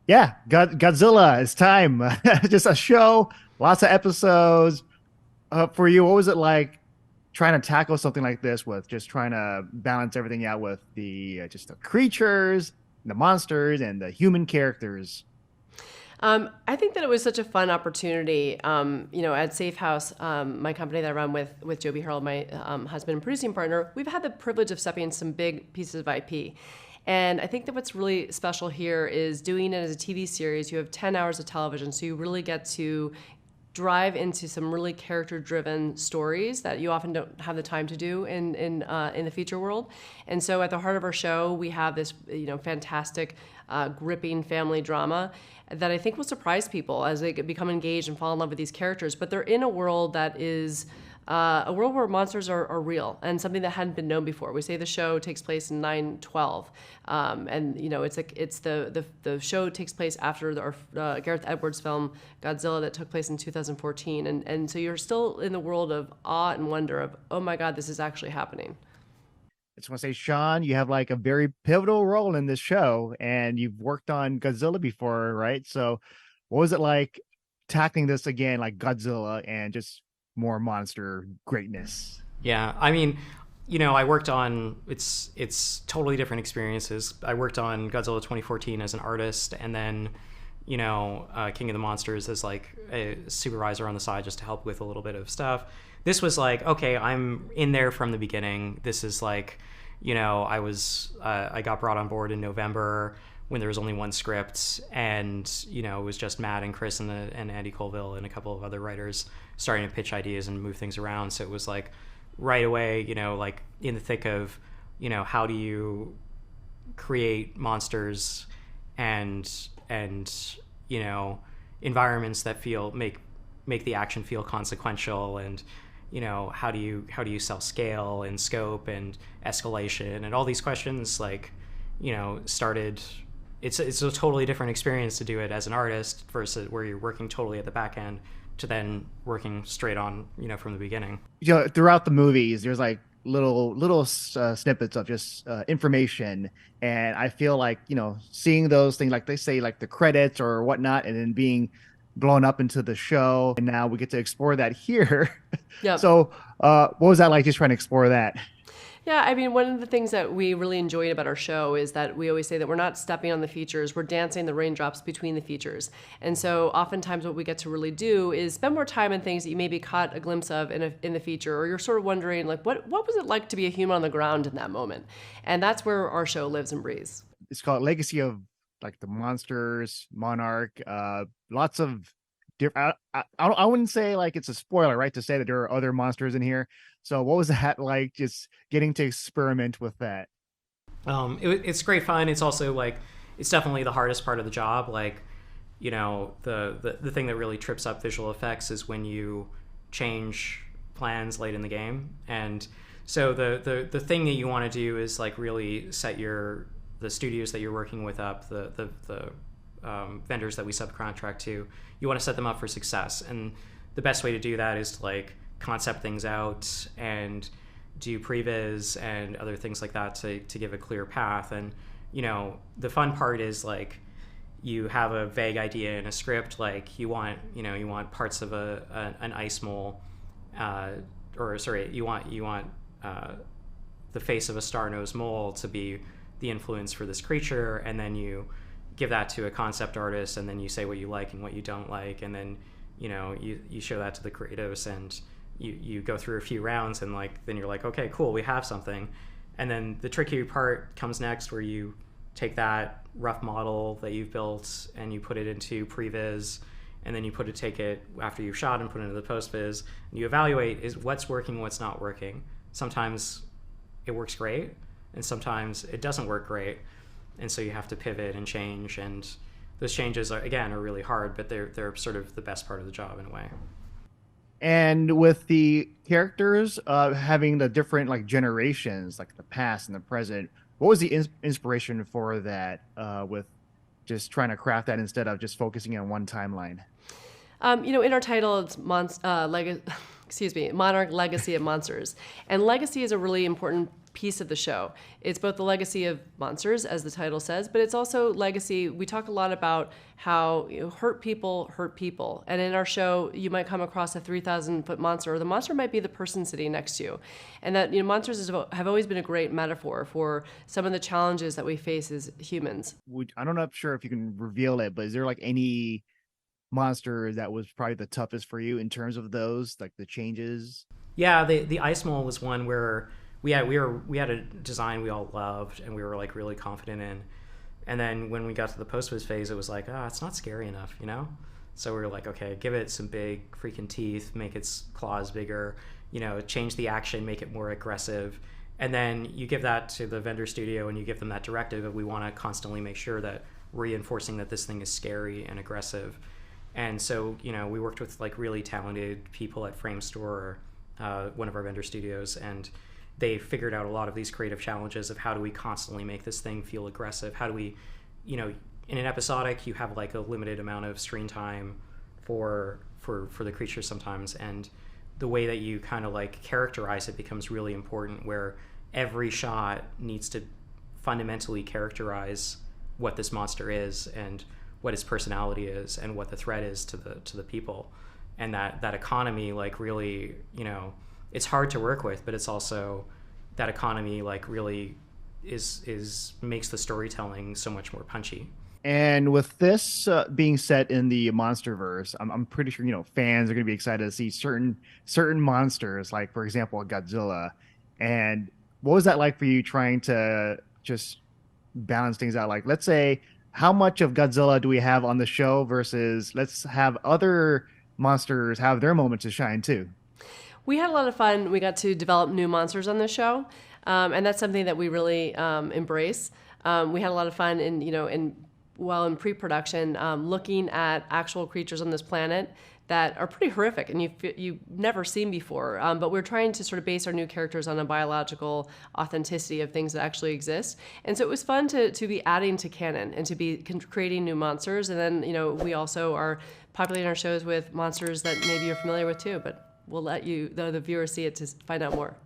Yeah, Godzilla. It's time. Just a show, lots of episodes. For you, what was it like trying to tackle something like this with just trying to balance everything out with the just the creatures, the monsters, and the human characters? I think that it was such a fun opportunity. At Safe House, my company that I run with Joby Harold, my husband and producing partner, we've had the privilege of stepping into some big pieces of IP. And I think that what's really special here is doing it as a TV series. You have 10 hours of television, so you really get to drive into some really character-driven stories that you often don't have the time to do in the feature world. And so, at the heart of our show, we have this fantastic, gripping family drama that I think will surprise people as they become engaged and fall in love with these characters. But they're in a world that is a world where monsters are real and something that hadn't been known before. We say the show takes place in 912, and it's the show takes place after the Gareth Edwards film Godzilla that took place in 2014, and so you're still in the world of awe and wonder of, oh my God, this is actually happening. I just want to say, Sean, you have like a very pivotal role in this show, and you've worked on Godzilla before, right? So, what was it like tackling this again, like Godzilla, and just more monster greatness? Yeah, I mean, I worked on it's totally different experiences. I worked on Godzilla 2014 as an artist, and then King of the Monsters as like a supervisor on the side just to help with a little bit of stuff. This was like, okay, I'm in there from the beginning. This is like, I got brought on board in November when there was only one script, and it was just Matt and Chris and Andy Colville and a couple of other writers starting to pitch ideas and move things around. So it was like right away, like in the thick of, how do you create monsters and environments that make the action feel consequential, and how do you sell scale and scope and escalation and all these questions, like started. It's a totally different experience to do it as an artist versus where you're working totally at the back end to then working straight on from the beginning. Throughout the movies, there's like little snippets of just information, and I feel like seeing those things, like they say, like the credits or whatnot, and then being blown up into the show, and now we get to explore that here. Yep. So, what was that like, just trying to explore that? Yeah, I mean, one of the things that we really enjoyed about our show is that we always say that we're not stepping on the features, we're dancing the raindrops between the features. And so oftentimes what we get to really do is spend more time on things that you maybe caught a glimpse of in the feature, or you're sort of wondering, like, what was it like to be a human on the ground in that moment? And that's where our show lives and breathes. It's called Legacy of like the Monsters, Monarch, lots of different. I wouldn't say like it's a spoiler, right, to say that there are other monsters in here. So, what was that like, just getting to experiment with that? It's great fun. It's also like it's definitely the hardest part of the job. Like, the thing that really trips up visual effects is when you change plans late in the game. And so the thing that you want to do is like really set the studios that you're working with up, the vendors that we subcontract to. You want to set them up for success, and the best way to do that is to like concept things out and do previs and other things like that to give a clear path. And the fun part is like you have a vague idea in a script, like you want parts of an ice mole, or sorry, you want the face of a star-nosed mole to be the influence for this creature, and then you give that to a concept artist, and then you say what you like and what you don't like, and then you show that to the creatives, and you go through a few rounds, and like then you're like, okay, cool, we have something. And then the tricky part comes next, where you take that rough model that you've built and you put it into previs, and then take it after you've shot and put it into the post-viz, and you evaluate is what's working, what's not working. Sometimes it works great, and sometimes it doesn't work great, and so you have to pivot and change. And those changes are really hard, but they're sort of the best part of the job in a way. And with the characters having the different like generations, like the past and the present, what was the inspiration for that? With just trying to craft that instead of just focusing on one timeline. In our title, it's excuse me, Monarch Legacy of Monsters. And legacy is a really important piece of the show. It's both the legacy of monsters, as the title says, but it's also legacy. We talk a lot about how hurt people hurt people. And in our show, you might come across a 3,000-foot monster, or the monster might be the person sitting next to you. And that monsters have always been a great metaphor for some of the challenges that we face as humans. I'm not sure if you can reveal it, but is there like any monster that was probably the toughest for you in terms of those, like the changes? Yeah, the ice mole was one where we had a design we all loved and we were like really confident in, and then when we got to the post-viz phase, it was like, it's not scary enough, So we were like, okay, give it some big freaking teeth, make its claws bigger, change the action, make it more aggressive, and then you give that to the vendor studio and you give them that directive of we want to constantly make sure that we're reinforcing that this thing is scary and aggressive. And so, we worked with like really talented people at Framestore, one of our vendor studios, and they figured out a lot of these creative challenges of how do we constantly make this thing feel aggressive? How do we, in an episodic, you have like a limited amount of screen time for the creature sometimes, and the way that you kind of like characterize it becomes really important, where every shot needs to fundamentally characterize what this monster is and what its personality is and what the threat is to the people. And that economy, like, really, it's hard to work with, but it's also that economy, like, really is makes the storytelling so much more punchy. And with this being set in the MonsterVerse, I'm pretty sure fans are going to be excited to see certain monsters, like for example Godzilla. And what was that like for you, trying to just balance things out? Like, let's say, how much of Godzilla do we have on the show versus let's have other monsters have their moment to shine too? We had a lot of fun. We got to develop new monsters on the show, and that's something that we really embrace. We had a lot of fun in pre-production, looking at actual creatures on this planet that are pretty horrific and you've never seen before. But we're trying to sort of base our new characters on a biological authenticity of things that actually exist. And so it was fun to be adding to canon and to be creating new monsters. And then, we also are populating our shows with monsters that maybe you're familiar with too, but we'll let the viewer see it to find out more.